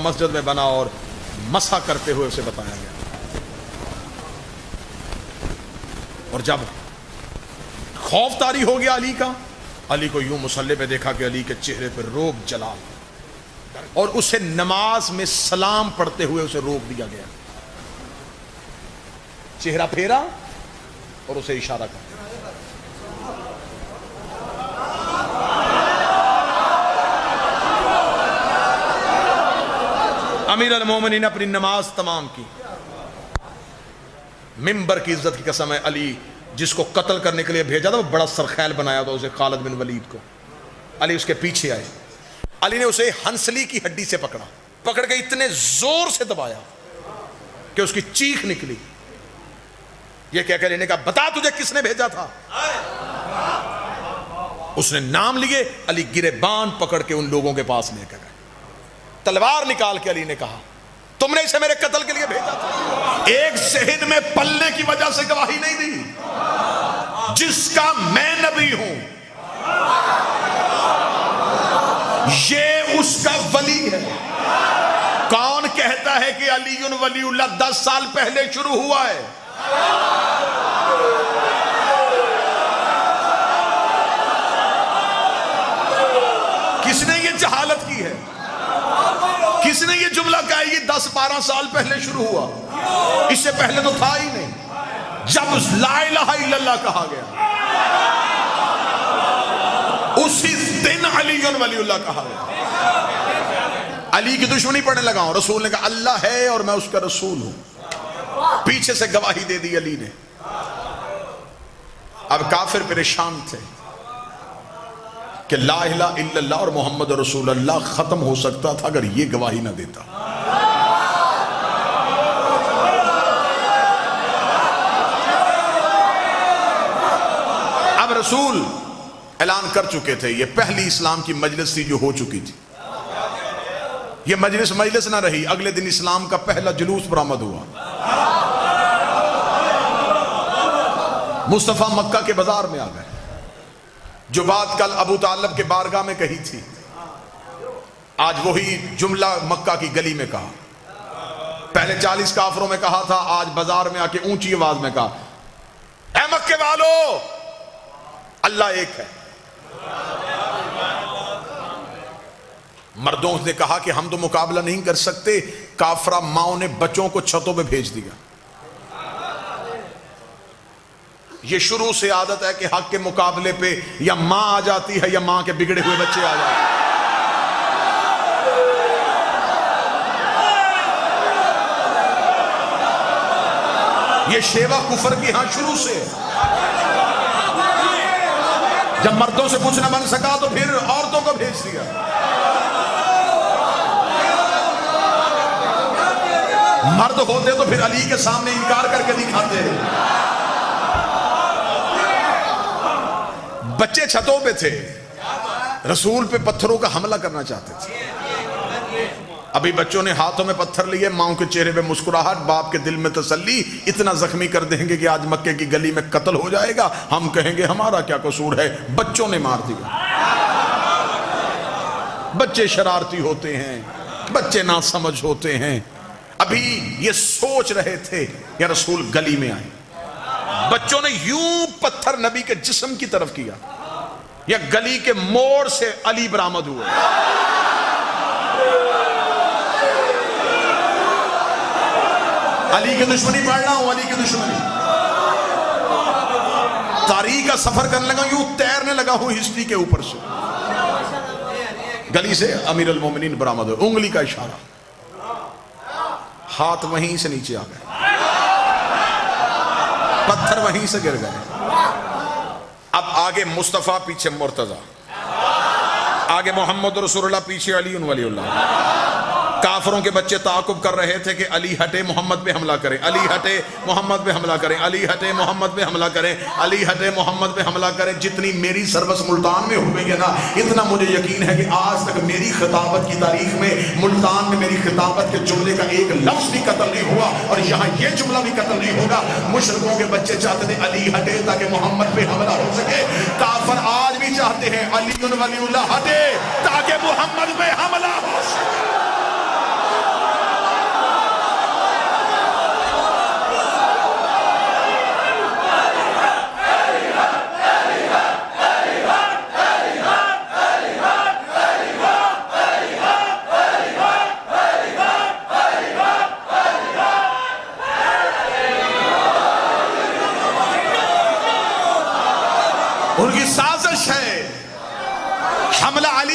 मस्जिद में बना और मसा करते हुए उसे बताया गया। और जब खौफ तारी हो गया अली का, अली को यूं मुसल्ले पे देखा कि अली के चेहरे पर रोब जलाल, और उसे नमाज में सलाम पढ़ते हुए उसे रोक दिया गया। चेहरा फेरा और उसे इशारा कर दिया। अमीर अल मोमिनीन ने अपनी नमाज तमाम की। मिंबर की इज्जत की कसम है, अली जिसको कत्ल करने के लिए भेजा था वो बड़ा सरखैल बनाया था उसे, खालिद बिन वलीद को। अली उसके पीछे आए, अली ने उसे हंसली की हड्डी से पकड़ा, पकड़ के इतने जोर से दबाया कि उसकी चीख निकली। ये क्या कह लेने का, बता तुझे किसने भेजा था। उसने नाम लिए, अली गिरेबान पकड़ के उन लोगों के पास लेकर गए। तलवार निकाल के अली ने कहा, तुमने इसे मेरे कत्ल के लिए भेजा था। एक शहीद में पल्ले की वजह से गवाही नहीं दी, जिसका मैं नबी हूं ये उसका वली है। कौन कहता है कि अलीयुन वलीउल्लाह 10 साल पहले शुरू हुआ है? किसने ये जहालत की है? किसने ये जुमला कहा है ये 10-12 साल पहले शुरू हुआ? इससे पहले तो था ही नहीं। जब ला इलाहा इल्लल्लाह कहा गया उसी दिन अलीयुन वलीउल्लाह कहा गया। अली की दुश्मनी पढ़ने लगा हूं। रसूल ने कहा अल्लाह है और मैं उसका रसूल हूं। पीछे से गवाही दे दी अली ने। अब काफिर परेशान थे कि ला इलाहा इल्लल्लाह और मोहम्मद रसूलुल्लाह खत्म हो सकता था अगर ये गवाही ना देता। अब रसूल ऐलान कर चुके थे, ये पहली इस्लाम की मजलिस थी जो हो चुकी थी। ये मजलिस ना रही, अगले दिन इस्लाम का पहला जुलूस बरामद हुआ। मुस्तफा मक्का के बाजार में आ गए। जो बात कल अबू तालिब के बारगाह में कही थी, आज वही जुमला मक्का की गली में कहा। पहले 40 काफरों में कहा था, आज बाजार में आके ऊंची आवाज में कहा, ऐ मक्के वालों, अल्लाह एक है। मर्दों ने कहा कि हम तो मुकाबला नहीं कर सकते। काफरा माओ ने बच्चों को छतों पे भेज दिया। ये शुरू से आदत है कि हक के मुकाबले पे या मां आ जाती है या मां के बिगड़े हुए बच्चे आ जाते हैं। ये शेवा कुफर की यहां शुरू से। जब मर्दों से कुछ ना बन सका तो फिर औरतों को भेज दिया। मर्द होते तो फिर अली के सामने इनकार करके दिखाते। बच्चे छतों पे थे, रसूल पे पत्थरों का हमला करना चाहते थे। अभी बच्चों ने हाथों में पत्थर लिए, माओ के चेहरे पे मुस्कुराहट, बाप के दिल में तसल्ली। इतना जख्मी कर देंगे कि आज मक्के की गली में कत्ल हो जाएगा, हम कहेंगे हमारा क्या कसूर है, बच्चों ने मार दिया। बच्चे शरारती होते हैं, बच्चे नासमझ होते हैं। अभी ये सोच रहे थे या रसूल गली में आए। बच्चों ने यूं पत्थर नबी के जिस्म की तरफ किया, या गली के मोड़ से अली बरामद हुए। अली की दुश्मनी पढ़ रहा हूं, अली की दुश्मनी। तारीख का सफर करने लगा, यूं तैरने लगा हूं हिस्ट्री के ऊपर से। गली से अमीर अल मोमिनीन बरामद हुए, उंगली का इशारा, हाथ वहीं से नीचे आ गए, पत्थर वहीं से गिर गए। अब आगे मुस्तफा, पीछे मुर्तजा, आगे मोहम्मद रसूलुल्लाह, पीछे अली वलीउल्लाह। काफरों के बच्चे ताकुब कर रहे थे कि अली हटे मोहम्मद पे हमला करें, अली हटे मोहम्मद पे हमला करें, अली हटे मोहम्मद पे हमला करें, अली हटे मोहम्मद पे हमला करें। जितनी मेरी सर्वस मुल्तान में हो गई है ना, इतना मुझे यकीन है कि आज तक मेरी खिताबत की तारीख में मुल्तान में मेरी खिताबत के जुमले का एक लफ्ज भी कत्ल नहीं हुआ, और यहाँ ये जुमला भी कत्ल नहीं होगा। मुशरिकों के बच्चे चाहते थे अली हटे ताकि मोहम्मद पे हमला हो सके। काफिर आज भी चाहते हैं अली वलीउल्लाह हटे ताकि मोहम्मद पे हमला हो सके।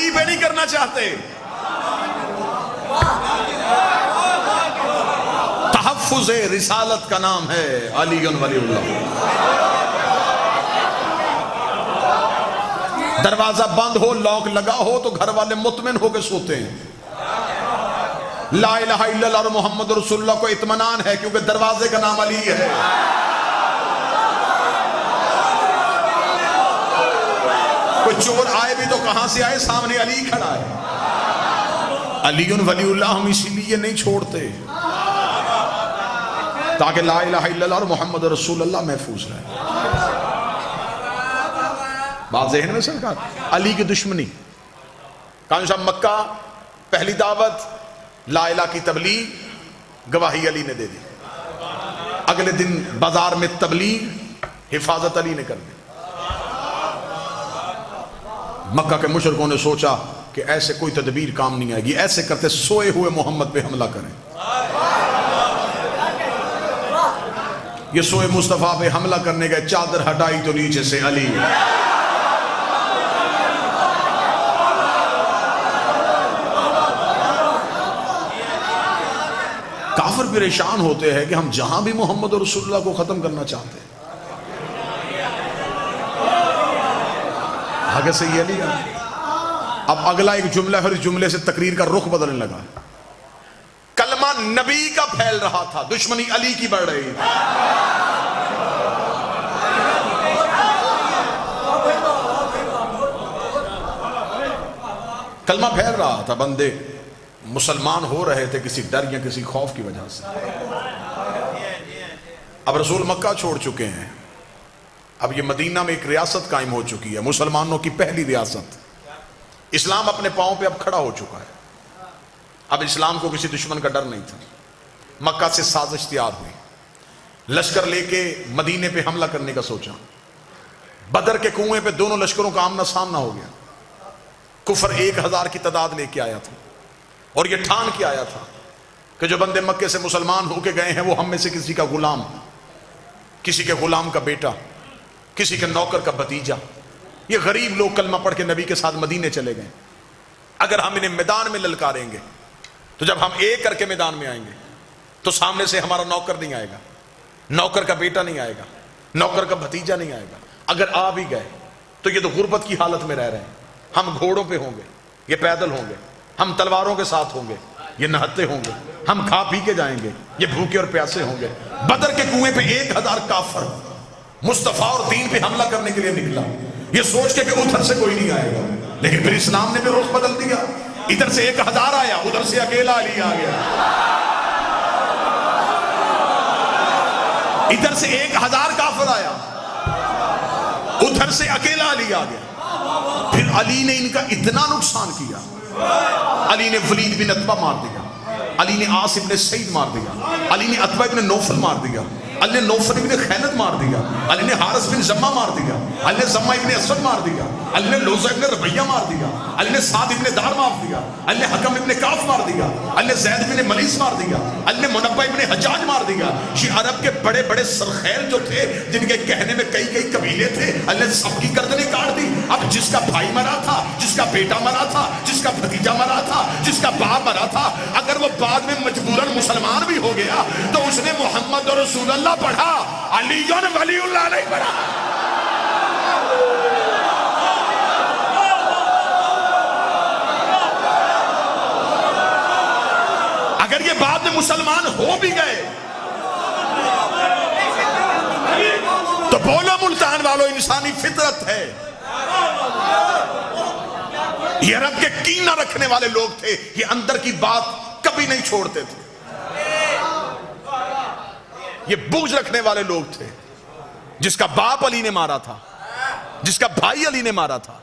अली पे नहीं करना चाहते। तहफ्फुज़ रिसालत का नाम है अली वलीउल्लाह। दरवाजा बंद हो, लॉक लगा हो तो घर वाले मुतमिन होकर सोते हैं। ला इलाहा इल्लल्लाह और मोहम्मद रसूलुल्लाह को इत्मीनान है क्योंकि दरवाजे का नाम अली है। कोई चोर आए भी तो कहां से आए, सामने अली खड़ा है। अली वलीउल्लाह हम इसीलिए नहीं छोड़ते ताकि ला इलाहा इल्लल्लाह और मोहम्मद रसूलुल्लाह महफूज रहे। बात ज़हन में सरकार। अली की दुश्मनी कान साहब मक्का पहली दावत ला इलाहा की तबलीग, गवाही अली ने दे दी। अगले दिन बाजार में तबलीग, हिफाजत अली ने कर दी। मक्का के मुशरिकों ने सोचा कि ऐसे कोई तदबीर काम नहीं आएगी, ऐसे करते सोए हुए मोहम्मद पे हमला करें। ये सोए मुस्तफा पे हमला करने गए, चादर हटाई तो नीचे से अली। काफिर परेशान होते हैं कि हम जहां भी मोहम्मद और रसूलुल्लाह को खत्म करना चाहते हैं, आगे से ये लिया। अब अगला एक जुमला, हर जुमले से तकरीर का रुख बदलने लगा। कलमा नबी का फैल रहा था, दुश्मनी अली की बढ़ रही थी। कलमा फैल रहा था, बंदे मुसलमान हो रहे थे किसी डर या किसी खौफ की वजह से। अब रसूल मक्का छोड़ चुके हैं, अब ये मदीना में एक रियासत कायम हो चुकी है, मुसलमानों की पहली रियासत। इस्लाम अपने पांव पे अब खड़ा हो चुका है। अब इस्लाम को किसी दुश्मन का डर नहीं था। मक्का से साजिश तैयार हुई, लश्कर लेके मदीने पे हमला करने का सोचा। बदर के कुएं पे दोनों लश्करों का आमना सामना हो गया। कुफर 1000 की तादाद लेके आया था और ये ठान के आया था कि जो बंदे मक्के से मुसलमान होके गए हैं वो हम में से किसी का गुलाम, किसी के गुलाम का बेटा, किसी के नौकर का भतीजा, ये गरीब लोग कलमा पढ़ के नबी के साथ मदीने चले गए। अगर हम इन्हें मैदान में ललकारेंगे तो जब हम एक करके मैदान में आएंगे तो सामने से हमारा नौकर नहीं आएगा, नौकर का बेटा नहीं आएगा, नौकर का भतीजा नहीं आएगा। अगर आ भी गए तो ये तो गुर्बत की हालत में रह रहे हैं। हम घोड़ों पे होंगे, ये पैदल होंगे, हम तलवारों के साथ होंगे, ये नहते होंगे, हम खा पी के जाएंगे, ये भूखे और प्यासे होंगे। बदर के कुएं पे 1000 काफर मुस्तफा और दीन पे हमला करने के लिए निकला, ये सोच के कि उधर से कोई नहीं आएगा। लेकिन फिर इस्लाम ने भी रुख बदल दिया। इधर से 1000 आया, उधर से अकेला अली आ गया। इधर से 1000 काफिर आया, उधर से अकेला अली आ गया। फिर अली ने इनका इतना नुकसान किया, अली ने वलीद बिन अतबा मार दिया, अली ने आस इब्ने सईद मार दिया, अली ने अतबा इब्ने नौफल मार दिया, अली ने नौफल इब्ने खैनत मार दिया, अली ने हारिस बिन जम्मा मार दिया, अली ने जम्मा इब्ने असद मार दिया, अली ने लोज़ा इब्ने रबैया मार दिया, अली ने साद इब्ने दार मार दिया, अली ने हकम इब्ने काफ मार दिया, अली ने ज़ैद इब्ने मलीस मार दिया, अली ने मुनब्बा इब्ने हज्जाज मार दिया। ये अरब के बड़े बड़े सरखैल जो थे, जिनके कहने में कई कई कबीले थे, अली ने सबकी गर्दनें काट दी। अब जिसका भाई मरा था, जिसका बेटा मरा था, जिसका भतीजा मरा था, जिसका बाप मरा था, अगर वो बाद में मजबूरन मुसलमान भी हो गया तो उसने मोहम्मद और रसूलुल्लाह पढ़ा, अली वलीउल्लाह नहीं पढ़ा। अगर ये बाद में मुसलमान हो भी गए तो बोलो मुल्तान वालों, इंसानी फितरत है। ये रब के कीना रखने वाले लोग थे, ये अंदर की बात कभी नहीं छोड़ते थे। ये बुग़्ज़ रखने वाले लोग थे। जिसका बाप अली ने मारा था, जिसका भाई अली ने मारा था,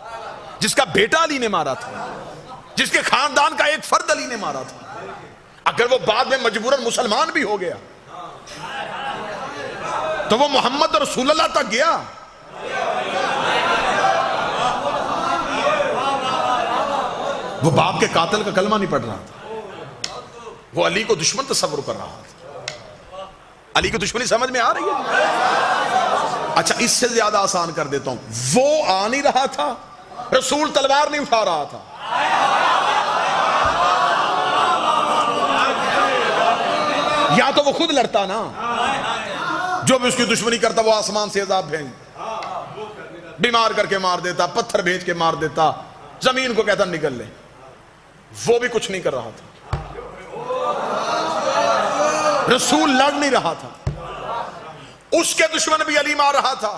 जिसका बेटा अली ने मारा था, जिसके खानदान का एक फर्द अली ने मारा था, अगर वो बाद में मजबूरन मुसलमान भी हो गया तो वो मोहम्मद और रसूलुल्लाह तक गया। वो बाप के कातिल का कलमा नहीं पढ़ रहा था, वो अली को दुश्मन तस्वुर कर रहा था। अली की दुश्मनी समझ में आ रही है? अच्छा, इससे ज्यादा आसान कर देता हूं, वो आ नहीं रहा था, रसूल तलवार नहीं उठा रहा था, या तो वो खुद लड़ता ना, जो भी उसकी दुश्मनी करता वो आसमान से अजाब भेज, बीमार करके मार देता, पत्थर भेज के मार देता, जमीन को कहता निकल ले। वो भी कुछ नहीं कर रहा था, रसूल लड़ नहीं रहा था, उसके दुश्मन भी अली मार रहा था।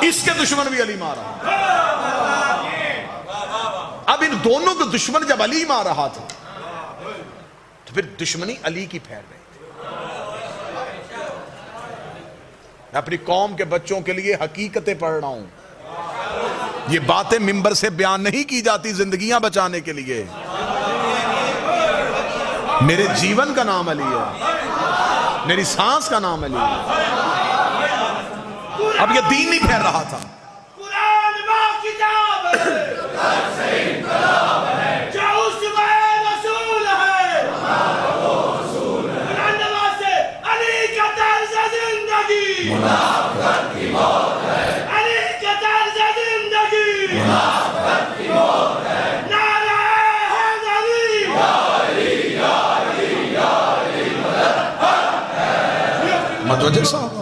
इसके दुश्मन भी अली मार रहा था। अब इन दोनों के दुश्मन जब अली मार रहा था तो फिर दुश्मनी अली की फैल रही थी। मैं अपनी कौम के बच्चों के लिए हकीकतें पढ़ रहा हूं, ये बातें मिंबर से बयान नहीं की जाती जिंदगियां बचाने के लिए। मेरे जीवन का नाम अली है, मेरी सांस का नाम अली है। अब ये दीन नहीं फैल रहा था। कुरान मां किताब है, जो उसमें रसूल है, कुरान से अली का तर्ज जिंदगी, मुनाफिक की मौत है, अली का तर्ज जिंदगी, मुनाफिक की मौत है, नारा है अली, या अली, या अली, या अली, मतवज्जह साहब,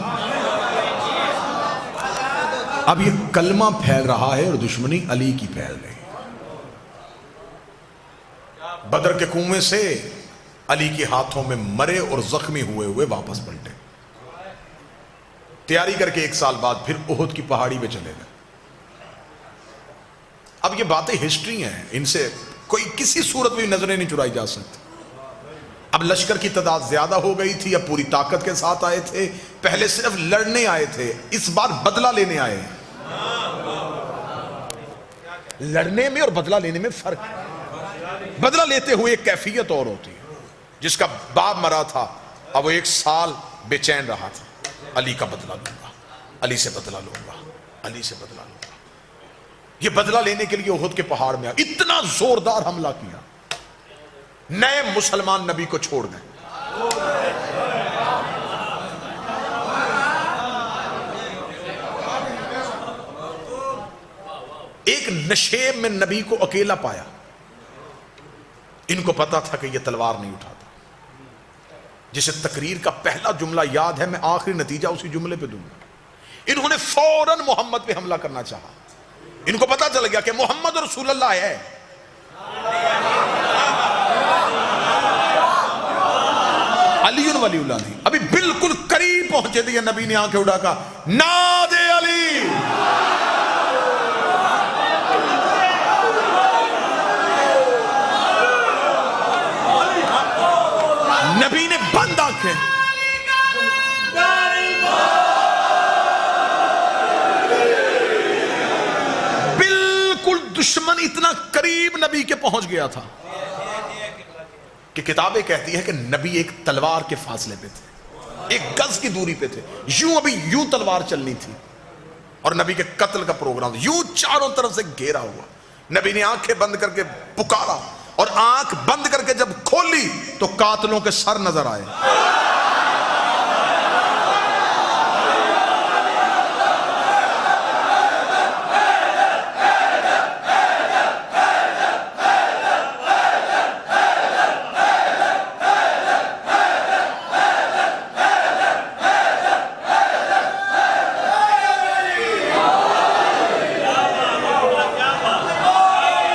अब ये कलमा फैल रहा है और दुश्मनी अली की फैल रही है। बदर के कुएं से अली के हाथों में मरे और जख्मी हुए हुए वापस पलटे, तैयारी करके 1 साल बाद फिर ओहद की पहाड़ी पे चले गए। अब ये बातें हिस्ट्री हैं, इनसे कोई किसी सूरत में नजरें नहीं चुराई जा सकती। अब लश्कर की तादाद ज्यादा हो गई थी, अब पूरी ताकत के साथ आए थे। पहले सिर्फ लड़ने आए थे, इस बार बदला लेने आए। लड़ने में और बदला लेने में फर्क है। बदला लेते हुए एक कैफियत और होती है। जिसका बाप मरा था, अब वो 1 साल बेचैन रहा था, अली का बदला लूंगा, अली से बदला लूंगा, अली से बदला लूंगा। ये बदला लेने के लिए ओहद के पहाड़ में इतना जोरदार हमला किया, नए मुसलमान नबी को छोड़ गए। एक नशेब में नबी को अकेला पाया। इनको पता था कि यह तलवार नहीं उठाता। जिसे तकरीर का पहला जुमला याद है, मैं आखिरी नतीजा उसी जुमले पे दूंगा। इन्होंने फौरन मोहम्मद पे हमला करना चाहा। इनको पता चल गया कि मोहम्मद रसूलुल्लाह है। अली वलीउल्लाह नहीं, अभी बिल्कुल करीब पहुंचे थे, नबी ने आंखें उठा कहा, नादे अली। नबी ने बंद आंखें, बिल्कुल दुश्मन इतना करीब नबी के पहुंच गया था कि किताबें कहती है कि नबी एक तलवार के फासले पे थे, 1 गज की दूरी पे थे। यूं अभी यूं तलवार चलनी थी और नबी के कत्ल का प्रोग्राम, यूं चारों तरफ से घेरा हुआ। नबी ने आंखें बंद करके पुकारा और आंख बंद करके जब खोली तो कातलों के सर नजर आए।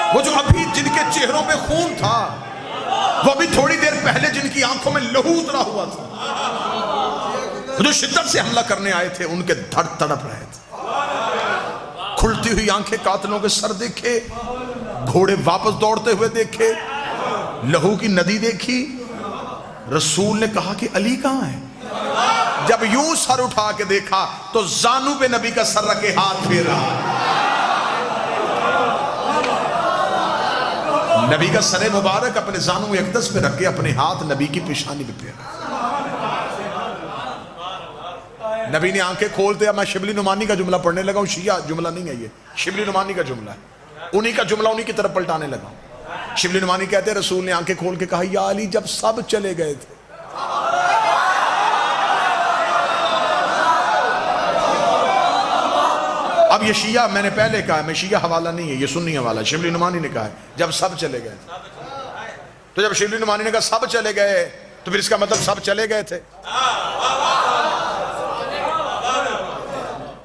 वो जो अभी जिनके चेहरों पे खून था, वो अभी थोड़ी देर पहले जिनकी आंखों में लहू उतरा हुआ था, जो शिद्दत से हमला करने आए थे, उनके धड़ तड़प रहे थे। खुलती हुई आंखें कातलों के सर देखे, घोड़े वापस दौड़ते हुए देखे, लहू की नदी देखी। रसूल ने कहा कि अली कहां है। जब यूं सर उठा के देखा तो जानू पे नबी का सर रखे हाथ फेर रहा। नबी का सरे मुबारक अपने जानू अक़दस पे रख के अपने हाथ नबी की पेशानी पे फेरा। नबी ने आंखें खोलते, मैं शिबली नुमानी का जुमला पढ़ने लगा हूं। शिया जुमला नहीं है ये, शिबली नुमानी का जुमला है। उन्हीं का जुमला उन्हीं की तरफ पलटाने लगा। शिबली नुमानी कहते हैं रसूल ने आंखें खोल के कहा, या अली जब सब चले गए थे, अब ये शिया, मैंने पहले कहा मैं शिया हवाला नहीं है, ये सुन्नी हवाला। शिबली नुमानी ने कहा है जब सब चले गए, तो जब शिबली नुमानी ने कहा सब चले गए तो फिर इसका मतलब सब चले गए थे।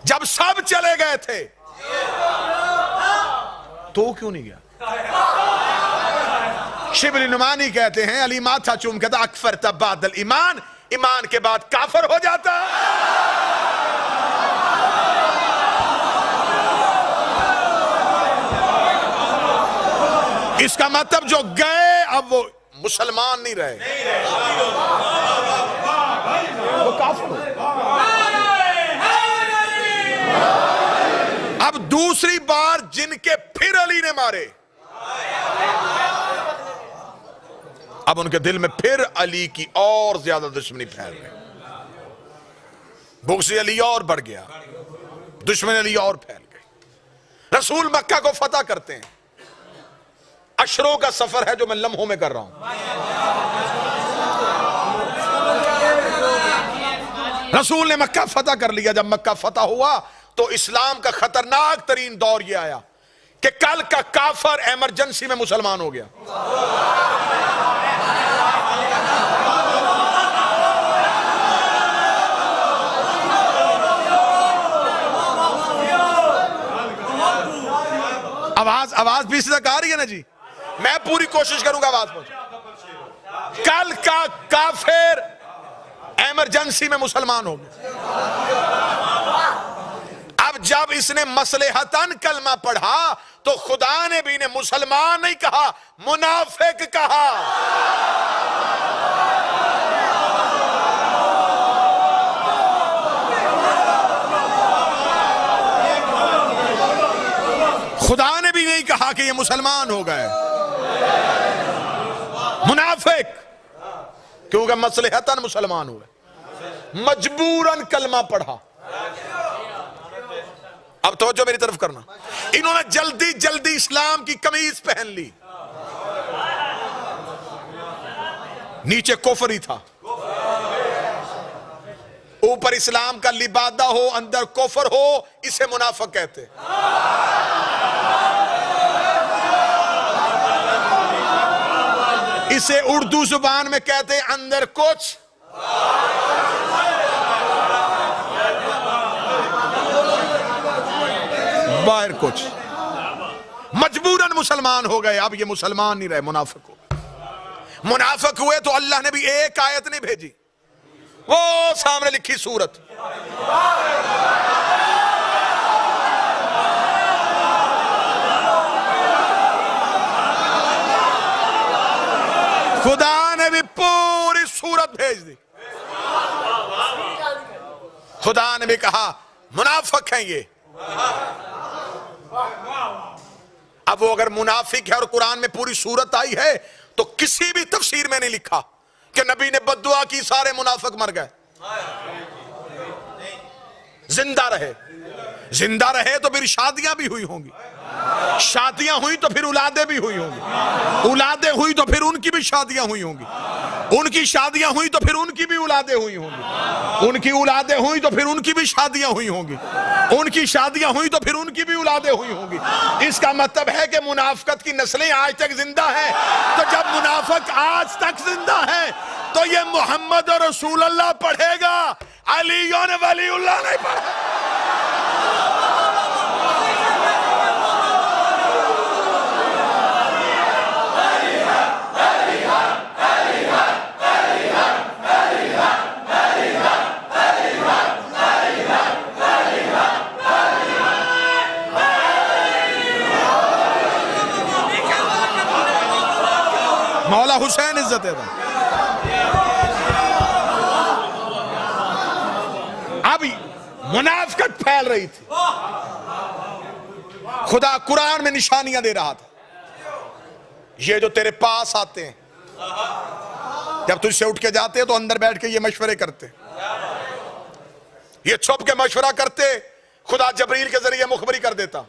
जब सब चले गए थे तो क्यों नहीं गया? शिबली नुमानी कहते हैं अली माथा चूम कहता अकफर तब बादल ईमान, ईमान के बाद काफर हो जाता। इसका मतलब जो गए अब वो मुसलमान नहीं रहे, वो काफिर हो। अब दूसरी बार जिनके फिर अली ने मारे, अब उनके दिल में फिर अली की और ज्यादा दुश्मनी फैल गई, बुग़्ज़ अली और बढ़ गया, दुश्मनी अली और फैल गई। रसूल मक्का को फतह करते हैं, अशरों का सफर है जो मैं लम्हों में कर रहा हूं। रसूल ने मक्का फतह कर लिया। जब मक्का फतह हुआ तो इस्लाम का खतरनाक तरीन दौर यह आया कि कल का काफर इमरजेंसी में मुसलमान हो गया। आवाज बीच तक आ रही है ना जी? मैं पूरी कोशिश करूंगा आवाज पहुंचे। कल का काफिर इमरजेंसी में मुसलमान हो गया। अब जब इसने मसलेहतन कलमा पढ़ा तो खुदा ने भी ने मुसलमान नहीं कहा, मुनाफिक कहा। खुदा ने भी नहीं कहा कि ये मुसलमान हो गए, मुनाफिक, क्योंकि मसलेहतन मुसलमान हुए, मजबूरन कलमा पढ़ा। अब तवज्जो मेरी तरफ करना, इन्होंने जल्दी जल्दी इस्लाम की कमीज पहन ली, नीचे कुफ्र ही था, ऊपर इस्लाम का लिबादा हो अंदर कुफ्र हो, इसे मुनाफिक कहते। इसे उर्दू जुबान में कहते हैं अंदर कुछ बाहर कुछ। मजबूरन मुसलमान हो गए, अब ये मुसलमान नहीं रहे, मुनाफिक हो। मुनाफिक हुए तो अल्लाह ने भी एक आयत नहीं भेजी, वो सामने लिखी सूरत। खुदा ने भी पूरी सूरत भेज दी। खुदा ने भी कहा मुनाफिक हैं ये। अब वो अगर मुनाफिक है और कुरान में पूरी सूरत आई है तो किसी भी तफसीर में नहीं लिखा कि नबी ने बद्दुआ की सारे मुनाफिक मर गए। जिंदा रहे, जिंदा रहे तो फिर शादियां भी हुई होंगी, शादियां हुई तो फिर औलादें भी हुई होंगी, औलादें हुई तो फिर उनकी भी शादियां हुई होंगी, उनकी शादियां हुई तो फिर उनकी भी औलादें हुई होंगी, उनकी औलादें हुई तो फिर उनकी भी शादियां हुई होंगी, उनकी शादियां हुई तो फिर उनकी भी औलादें हुई होंगी। इसका मतलब है कि मुनाफिकत की नस्लें आज तक जिंदा है। तो जब मुनाफिक आज तक जिंदा है तो ये मोहम्मद और रसूलुल्लाह पढ़ेगा, अली और वलीउल्लाह नहीं पढ़ेगा। मौला हुसैन इज्जत है। अब मुनाफिकत फैल रही थी, खुदा कुरान में निशानियां दे रहा था। ये जो तेरे पास आते हैं, जब तुझसे उठ के जाते हैं तो अंदर बैठ के ये मशवरे करते, ये छुप के मशवरा करते, खुदा जबरील के जरिए मुखबरी कर देता।